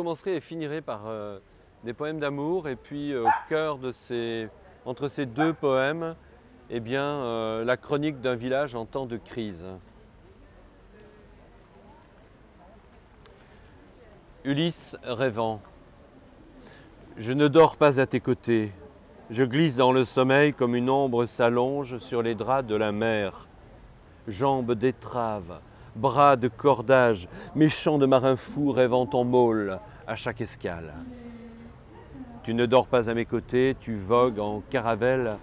commencerai et finirai par des poèmes d'amour, et puis au cœur de entre ces deux poèmes, eh bien, la chronique d'un village en temps de crise. Ulysse rêvant. Je ne dors pas à tes côtés, je glisse dans le sommeil comme une ombre s'allonge sur les draps de la mer. Jambes d'étrave, bras de cordage, mes chants de marin fou rêvant en môle à chaque escale. Tu ne dors pas à mes côtés, tu vogues en caravelle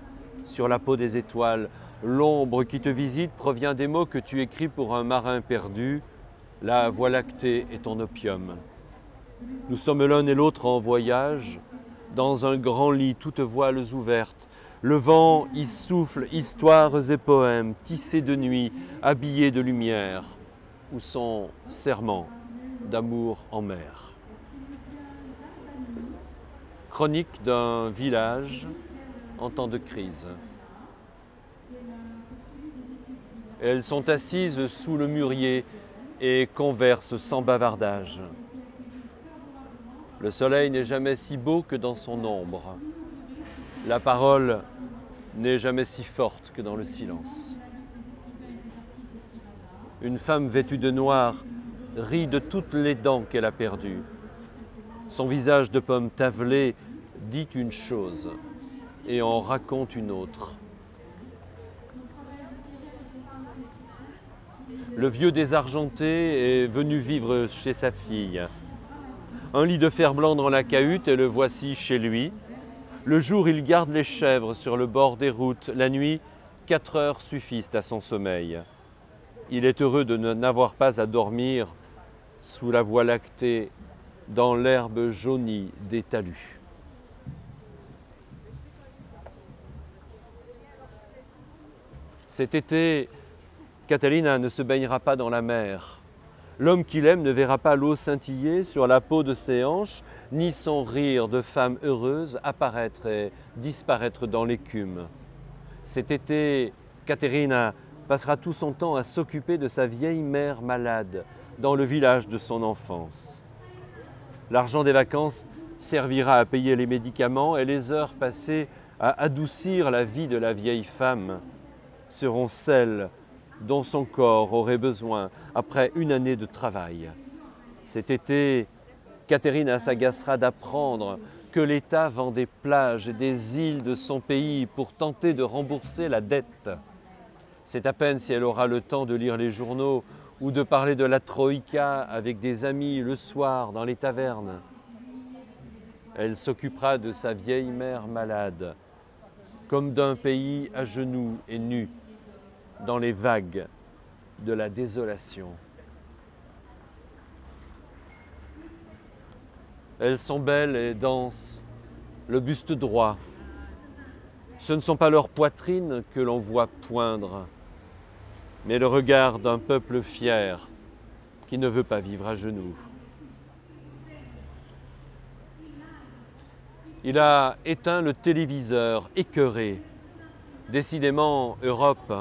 sur la peau des étoiles. L'ombre qui te visite provient des mots que tu écris pour un marin perdu. La Voie lactée est ton opium. Nous sommes l'un et l'autre en voyage, dans un grand lit, toutes voiles ouvertes. Le vent y souffle histoires et poèmes, tissés de nuit, habillés de lumière, où sont serments d'amour en mer. Chronique d'un village en temps de crise. Elles sont assises sous le mûrier et conversent sans bavardage. Le soleil n'est jamais si beau que dans son ombre. La parole n'est jamais si forte que dans le silence. Une femme vêtue de noir rit de toutes les dents qu'elle a perdues. Son visage de pomme tavelée dit une chose et en raconte une autre. Le vieux désargenté est venu vivre chez sa fille. Un lit de fer-blanc dans la cahute et le voici chez lui. Le jour, il garde les chèvres sur le bord des routes. La nuit, 4 heures suffisent à son sommeil. Il est heureux de n'avoir pas à dormir sous la Voie lactée, dans l'herbe jaunie des talus. Cet été, Catalina ne se baignera pas dans la mer. L'homme qu'il aime ne verra pas l'eau scintiller sur la peau de ses hanches, ni son rire de femme heureuse apparaître et disparaître dans l'écume. Cet été, Caterina passera tout son temps à s'occuper de sa vieille mère malade dans le village de son enfance. L'argent des vacances servira à payer les médicaments et les heures passées à adoucir la vie de la vieille femme seront celles dont son corps aurait besoin après une année de travail. Cet été, Caterina s'agacera d'apprendre que l'État vend des plages et des îles de son pays pour tenter de rembourser la dette. C'est à peine si elle aura le temps de lire les journaux ou de parler de la Troïka avec des amis le soir dans les tavernes. Elle s'occupera de sa vieille mère malade, comme d'un pays à genoux et nu, dans les vagues de la désolation. Elles sont belles et denses, le buste droit. Ce ne sont pas leurs poitrines que l'on voit poindre, mais le regard d'un peuple fier qui ne veut pas vivre à genoux. Il a éteint le téléviseur, écœuré. Décidément, Europe.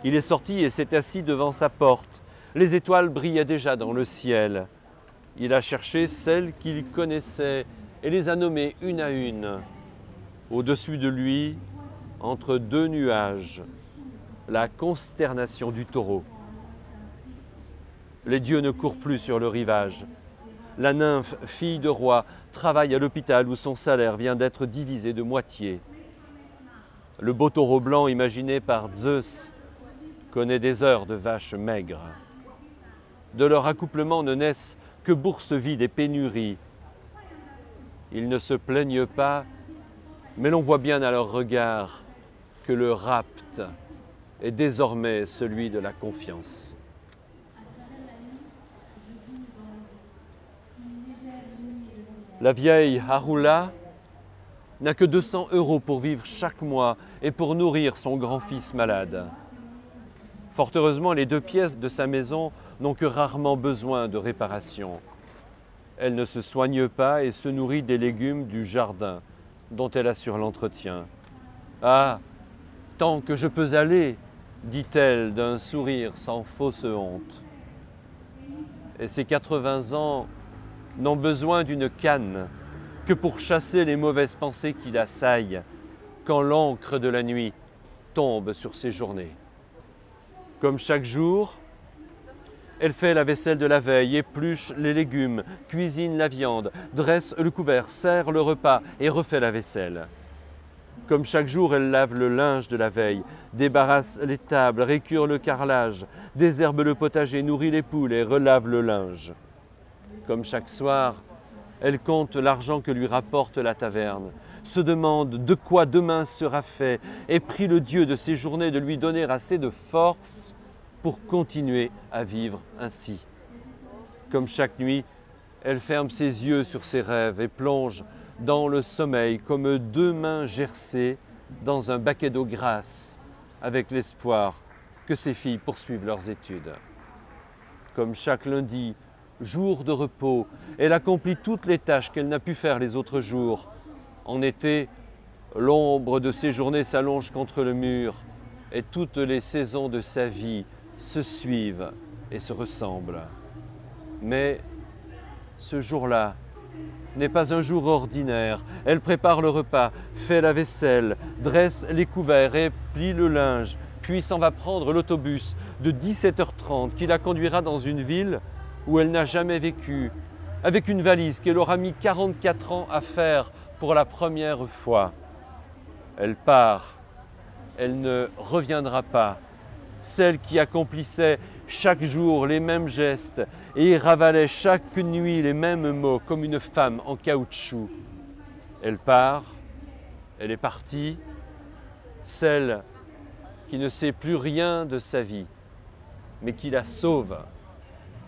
Il est sorti et s'est assis devant sa porte. Les étoiles brillaient déjà dans le ciel. Il a cherché celles qu'il connaissait et les a nommées une à une. Au-dessus de lui, entre deux nuages, la consternation du taureau. Les dieux ne courent plus sur le rivage. La nymphe, fille de roi, travaille à l'hôpital où son salaire vient d'être divisé de moitié. Le beau taureau blanc imaginé par Zeus connaît des heures de vaches maigres. De leur accouplement ne naissent que bourses vides et pénuries. Ils ne se plaignent pas, mais l'on voit bien à leur regard que le rapt est désormais celui de la confiance. La vieille Harula n'a que 200 € pour vivre chaque mois et pour nourrir son grand-fils malade. Fort heureusement, les 2 pièces de sa maison n'ont que rarement besoin de réparation. Elle ne se soigne pas et se nourrit des légumes du jardin dont elle assure l'entretien. « Ah, tant que je peux aller !» dit-elle d'un sourire sans fausse honte. Et ses 80 ans n'ont besoin d'une canne que pour chasser les mauvaises pensées qui l'assaillent quand l'encre de la nuit tombe sur ses journées. Comme chaque jour, elle fait la vaisselle de la veille, épluche les légumes, cuisine la viande, dresse le couvert, sert le repas et refait la vaisselle. Comme chaque jour, elle lave le linge de la veille, débarrasse les tables, récure le carrelage, désherbe le potager, nourrit les poules et relave le linge. Comme chaque soir, elle compte l'argent que lui rapporte la taverne, se demande de quoi demain sera fait et prie le Dieu de ses journées de lui donner assez de force pour continuer à vivre ainsi. Comme chaque nuit, elle ferme ses yeux sur ses rêves et plonge dans le sommeil comme deux mains gercées dans un baquet d'eau grasse avec l'espoir que ses filles poursuivent leurs études. Comme chaque lundi, jour de repos, elle accomplit toutes les tâches qu'elle n'a pu faire les autres jours. En été, l'ombre de ses journées s'allonge contre le mur et toutes les saisons de sa vie se suivent et se ressemblent. Mais ce jour-là n'est pas un jour ordinaire. Elle prépare le repas, fait la vaisselle, dresse les couverts et plie le linge, puis s'en va prendre l'autobus de 17h30 qui la conduira dans une ville où elle n'a jamais vécu, avec une valise qu'elle aura mis 44 ans à faire pour la première fois. Elle part, elle ne reviendra pas. Celle qui accomplissait chaque jour les mêmes gestes et ravalait chaque nuit les mêmes mots comme une femme en caoutchouc. Elle part, elle est partie, celle qui ne sait plus rien de sa vie, mais qui la sauve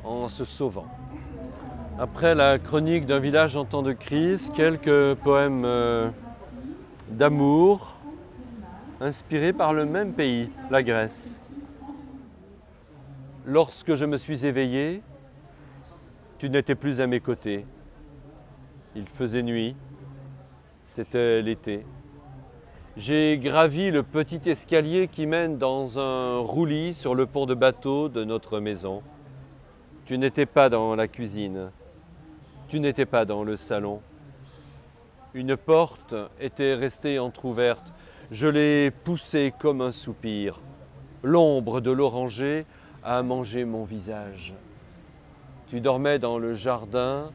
en se sauvant. Après la chronique d'un village en temps de crise, quelques poèmes d'amour inspirés par le même pays, la Grèce. Lorsque je me suis éveillé, tu n'étais plus à mes côtés. Il faisait nuit, c'était l'été. J'ai gravi le petit escalier qui mène dans un roulis sur le pont de bateau de notre maison. Tu n'étais pas dans la cuisine, tu n'étais pas dans le salon. Une porte était restée entr'ouverte, je l'ai poussée comme un soupir. L'ombre de l'oranger a mangé mon visage. Tu dormais dans le jardin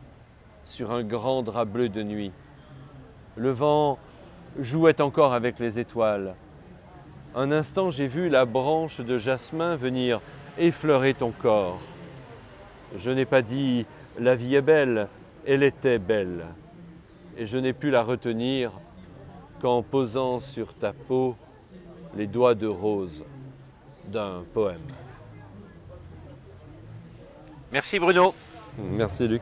sur un grand drap bleu de nuit. Le vent jouait encore avec les étoiles. Un instant, j'ai vu la branche de jasmin venir effleurer ton corps. Je n'ai pas dit « la vie est belle », elle était belle. Et je n'ai pu la retenir qu'en posant sur ta peau les doigts de rose d'un poème. Merci Bruno. Merci Luc.